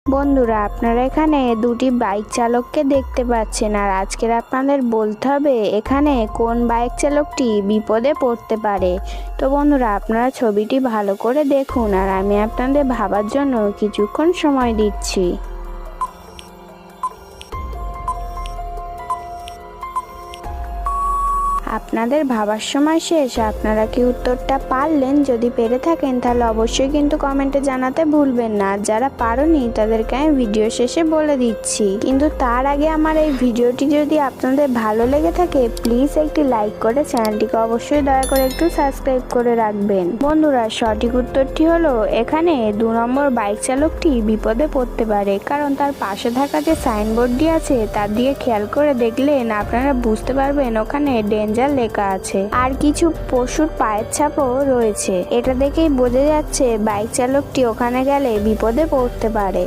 বন্ধুরা, আপনারা এখানে দুটি বাইক চালককে দেখতে পাচ্ছেন। আর আজকের আপনাদের বলতে হবে এখানে কোন বাইক চালকটি বিপদে পড়তে পারে। তো বন্ধুরা, আপনারা ছবিটি ভালো করে দেখুন আর আমি আপনাদের ভাবার জন্য কিছুক্ষণ সময় দিচ্ছি। আপনাদের ভাবার সময় শেষ। আপনারা কি উত্তরটা পারলেন? যদি পেরে থাকেন তাহলে অবশ্যই কিন্তু কমেন্টে জানাতে ভুলবেন না। যারা পারোনি তাদেরকে আমি ভিডিও শেষে বলে দিচ্ছি। কিন্তু তার আগে আমার এই ভিডিওটি যদি আপনাদের ভালো লেগে থাকে প্লিজ একটি লাইক করে চ্যানেলটিকে অবশ্যই দয়া করে একটু সাবস্ক্রাইব করে রাখবেন। বন্ধুরা, সঠিক উত্তরটি হলো এখানে 2 নম্বর বাইক চালকটি বিপদে পড়তে পারে, কারণ তার পাশে থাকা যে সাইনবোর্ডটি আছে তার দিকে খেয়াল করে দেখলেন আপনারা বুঝতে পারবেন ওখানে ডেঞ্জার লেখা আছে আর কিছু পশুর পায়ের ছাপও রয়েছে। এটা দেখেই বোঝা যাচ্ছে বাইক চালকটি ওখানে গেলে বিপদে পড়তে পারে।